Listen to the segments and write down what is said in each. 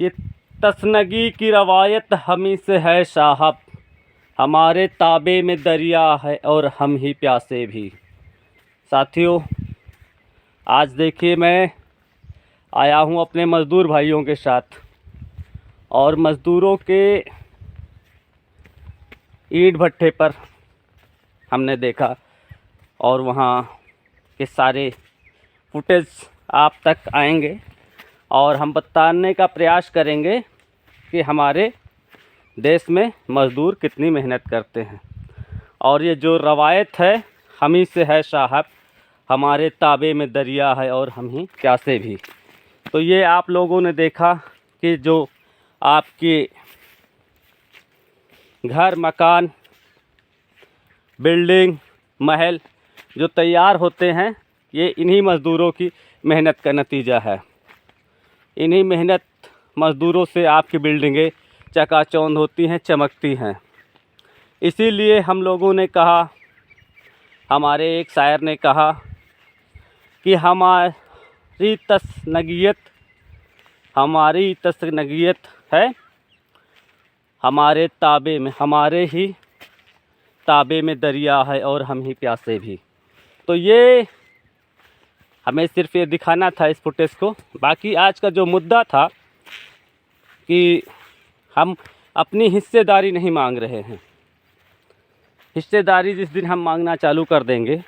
ये तसनगी की रवायत हमी से है साहब, हमारे ताबे में दरिया है और हम ही प्यासे भी। साथियों, आज देखिए मैं आया हूँ अपने मज़दूर भाइयों के साथ और मज़दूरों के ईंट भट्ठे पर हमने देखा और वहाँ के सारे फुटेज आप तक आएंगे और हम बताने का प्रयास करेंगे कि हमारे देश में मज़दूर कितनी मेहनत करते हैं। और ये जो रवायत है हमी से है साहब, हमारे ताबे में दरिया है और हम ही प्यासे भी। तो ये आप लोगों ने देखा कि जो आपके घर, मकान, बिल्डिंग, महल जो तैयार होते हैं, ये इन्हीं मज़दूरों की मेहनत का नतीजा है। इन्हीं मेहनत मज़दूरों से आपकी बिल्डिंगें चकाचौंध होती हैं, चमकती हैं। इसीलिए हम लोगों ने कहा, हमारे एक शायर ने कहा कि हमारी तसनगियत है हमारे ताबे में, हमारे ही ताबे में दरिया है और हम ही प्यासे भी। तो ये हमें सिर्फ ये दिखाना था इस फुटेज को। बाकी आज का जो मुद्दा था कि हम अपनी हिस्सेदारी नहीं मांग रहे हैं। हिस्सेदारी जिस दिन हम मांगना चालू कर देंगे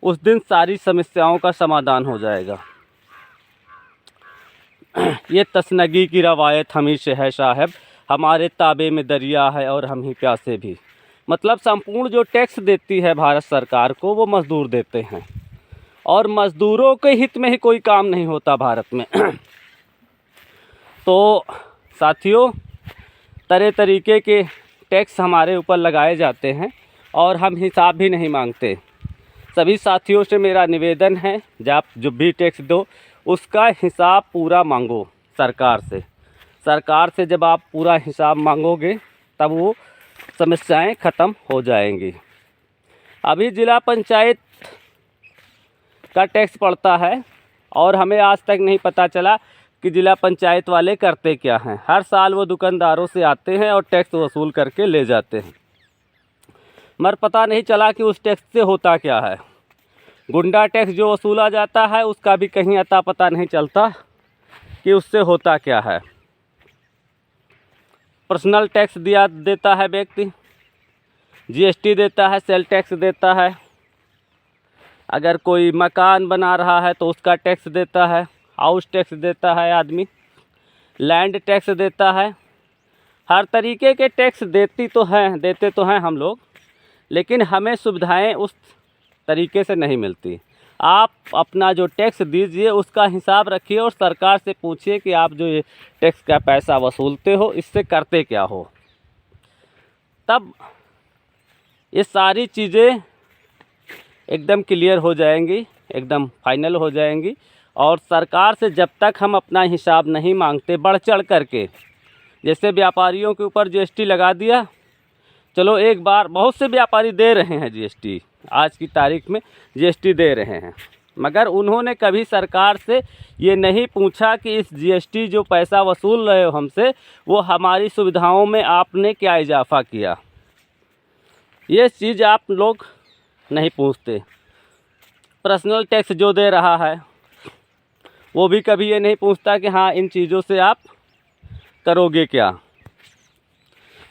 उस दिन सारी समस्याओं का समाधान हो जाएगा। ये तसनगी की रवायत हमी से है साहब, हमारे ताबे में दरिया है और हम ही प्यासे भी। मतलब संपूर्ण जो टैक्स देती है भारत सरकार को वो मज़दूर देते हैं और मज़दूरों के हित में ही कोई काम नहीं होता भारत में। तो साथियों, तरह तरीके के टैक्स हमारे ऊपर लगाए जाते हैं और हम हिसाब भी नहीं मांगते। सभी साथियों से मेरा निवेदन है, जब जो भी टैक्स दो उसका हिसाब पूरा मांगो सरकार से। सरकार से जब आप पूरा हिसाब मांगोगे तब वो समस्याएं ख़त्म हो जाएंगी। अभी ज़िला पंचायत का टैक्स पड़ता है और हमें आज तक नहीं पता चला कि ज़िला पंचायत वाले करते क्या हैं। हर साल वो दुकानदारों से आते हैं और टैक्स वसूल करके ले जाते हैं, मगर पता नहीं चला कि उस टैक्स से होता क्या है। गुंडा टैक्स जो वसूला जाता है उसका भी कहीं अता पता नहीं चलता कि उससे होता क्या है। पर्सनल टैक्स देता है व्यक्ति, जीएसटी देता है, सेल टैक्स देता है, अगर कोई मकान बना रहा है तो उसका टैक्स देता है, हाउस टैक्स देता है आदमी, लैंड टैक्स देता है। हर तरीके के टैक्स देते तो हैं हम लोग, लेकिन हमें सुविधाएं उस तरीके से नहीं मिलती। आप अपना जो टैक्स दीजिए उसका हिसाब रखिए और सरकार से पूछिए कि आप जो ये टैक्स का पैसा वसूलते हो इससे करते क्या हो। तब ये सारी चीज़ें एकदम क्लियर हो जाएंगी, एकदम फाइनल हो जाएंगी। और सरकार से जब तक हम अपना हिसाब नहीं मांगते बढ़ चढ़ करके, जैसे व्यापारियों के ऊपर जीएसटी लगा दिया, चलो एक बार बहुत से व्यापारी दे रहे हैं जीएसटी, आज की तारीख में जीएसटी दे रहे हैं, मगर उन्होंने कभी सरकार से ये नहीं पूछा कि इस जीएसटी जो पैसा वसूल रहे हो हमसे, वो हमारी सुविधाओं में आपने क्या इजाफा किया। ये चीज़ आप लोग नहीं पूछते। पर्सनल टैक्स जो दे रहा है वो भी कभी ये नहीं पूछता कि हाँ इन चीज़ों से आप करोगे क्या।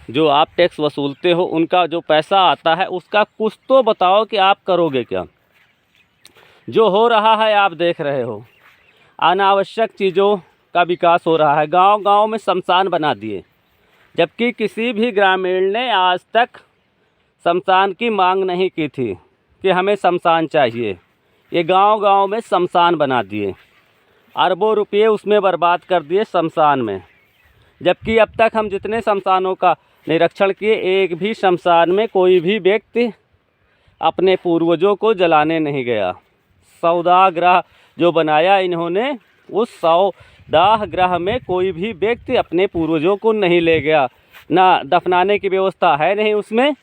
जो आप टैक्स वसूलते हो उनका जो पैसा आता है उसका कुछ तो बताओ कि आप करोगे क्या। जो हो रहा है आप देख रहे हो, अनावश्यक चीज़ों का विकास हो रहा है। गांव-गांव में शमशान बना दिए, जबकि किसी भी ग्रामीण ने आज तक शमशान की मांग नहीं की थी कि हमें शमशान चाहिए। ये गांव-गांव में शमशान बना दिए, अरबों रुपये उसमें बर्बाद कर दिए शमशान में, जबकि अब तक हम जितने शमशानों का निरीक्षण किए, एक भी शमशान में कोई भी व्यक्ति अपने पूर्वजों को जलाने नहीं गया। सौदाह ग्रह जो बनाया इन्होंने, उस सौदाह ग्रह में कोई भी व्यक्ति अपने पूर्वजों को नहीं ले गया। ना दफनाने की व्यवस्था है, नहीं उसमें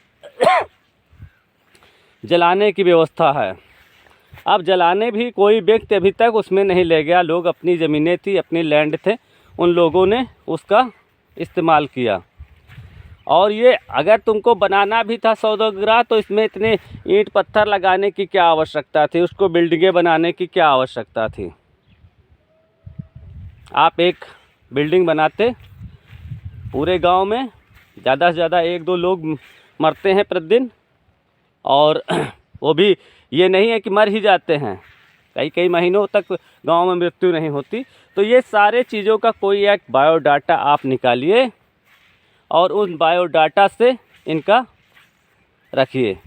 जलाने की व्यवस्था है। अब जलाने भी कोई व्यक्ति अभी तक उसमें नहीं ले गया। लोग अपनी ज़मीनें थी, अपनी लैंड थे, उन लोगों ने उसका इस्तेमाल किया। और ये अगर तुमको बनाना भी था सौदागर तो इसमें इतने ईंट पत्थर लगाने की क्या आवश्यकता थी, उसको बिल्डिंगें बनाने की क्या आवश्यकता थी। आप एक बिल्डिंग बनाते, पूरे गांव में ज़्यादा से ज़्यादा 1-2 लोग मरते हैं प्रतिदिन, और वो भी ये नहीं है कि मर ही जाते हैं, कई कई महीनों तक गांव में मृत्यु नहीं होती। तो ये सारे चीज़ों का कोई एक बायोडाटा आप निकालिए और उन बायोडाटा से इनका रखिए।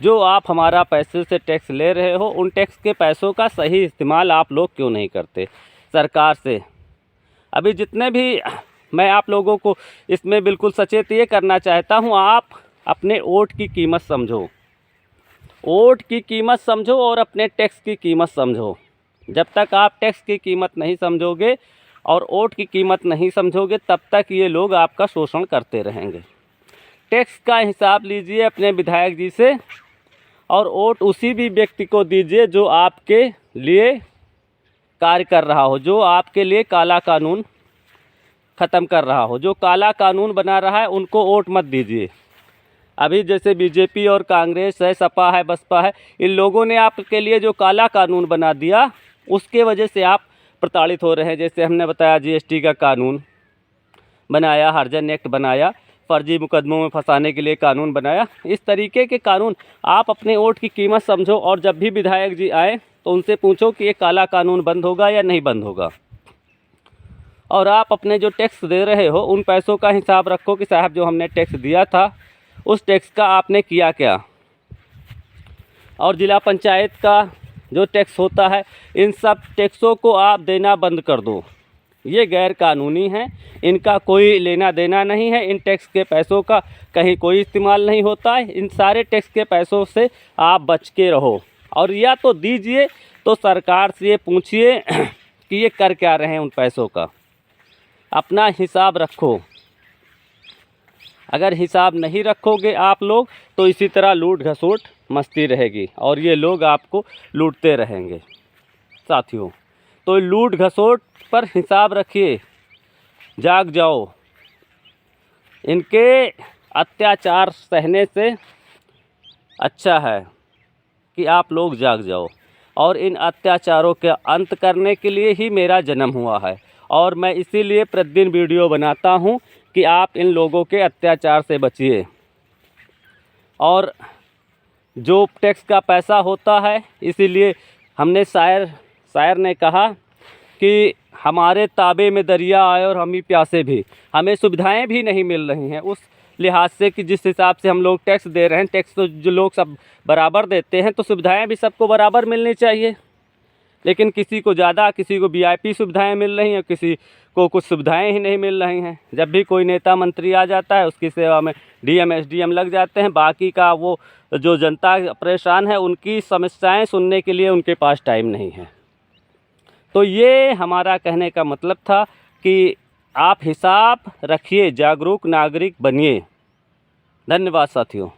जो आप हमारा पैसे से टैक्स ले रहे हो, उन टैक्स के पैसों का सही इस्तेमाल आप लोग क्यों नहीं करते सरकार से। अभी जितने भी मैं आप लोगों को इसमें बिल्कुल सचेत ये करना चाहता हूँ, आप अपने वोट की कीमत समझो, वोट की कीमत समझो और अपने टैक्स की कीमत समझो। जब तक आप टैक्स की कीमत नहीं समझोगे और वोट की कीमत नहीं समझोगे, तब तक ये लोग आपका शोषण करते रहेंगे। टैक्स का हिसाब लीजिए अपने विधायक जी से, और वोट उसी भी व्यक्ति को दीजिए जो आपके लिए कार्य कर रहा हो, जो आपके लिए काला कानून ख़त्म कर रहा हो। जो काला कानून बना रहा है उनको वोट मत दीजिए। अभी जैसे बीजेपी और कांग्रेस है, सपा है, बसपा है, इन लोगों ने आपके लिए जो काला कानून बना दिया, उसके वजह से आप प्रताड़ित हो रहे हैं। जैसे हमने बताया जीएसटी का कानून बनाया, हर्जन एक्ट बनाया, फर्जी मुकदमों में फंसाने के लिए कानून बनाया। इस तरीके के कानून आप अपने वोट की कीमत समझो, और जब भी विधायक जी आए तो उनसे पूछो कि ये काला कानून बंद होगा या नहीं बंद होगा। और आप अपने जो टैक्स दे रहे हो उन पैसों का हिसाब रखो कि साहब जो हमने टैक्स दिया था उस टैक्स का आपने किया क्या। और ज़िला पंचायत का जो टैक्स होता है, इन सब टैक्सों को आप देना बंद कर दो। ये गैर कानूनी है, इनका कोई लेना देना नहीं है। इन टैक्स के पैसों का कहीं कोई इस्तेमाल नहीं होता है। इन सारे टैक्स के पैसों से आप बच के रहो, और या तो दीजिए तो सरकार से ये पूछिए कि ये कर क्या रहे हैं उन पैसों का। अपना हिसाब रखो। अगर हिसाब नहीं रखोगे आप लोग तो इसी तरह लूट घसोट मस्ती रहेगी, और ये लोग आपको लूटते रहेंगे साथियों। तो लूट घसोट पर हिसाब रखिए, जाग जाओ। इनके अत्याचार सहने से अच्छा है कि आप लोग जाग जाओ, और इन अत्याचारों के अंत करने के लिए ही मेरा जन्म हुआ है। और मैं इसीलिए प्रतिदिन वीडियो बनाता हूं कि आप इन लोगों के अत्याचार से बचिए। और जो टैक्स का पैसा होता है, इसीलिए हमने शायर ने कहा कि हमारे ताबे में दरिया आए और हम ही प्यासे भी। हमें सुविधाएं भी नहीं मिल रही हैं उस लिहाज से कि जिस हिसाब से हम लोग टैक्स दे रहे हैं। टैक्स तो जो लोग सब बराबर देते हैं, तो सुविधाएं भी सबको बराबर मिलनी चाहिए। लेकिन किसी को ज़्यादा, किसी को वीआईपी सुविधाएं मिल रही हैं, किसी को कुछ सुविधाएं ही नहीं मिल रही हैं। जब भी कोई नेता मंत्री आ जाता है उसकी सेवा में डीएम एसडीएम लग जाते हैं। बाकी का वो जो जनता परेशान है, उनकी समस्याएं सुनने के लिए उनके पास टाइम नहीं है। तो ये हमारा कहने का मतलब था कि आप हिसाब रखिए, जागरूक नागरिक बनिए। धन्यवाद साथियों।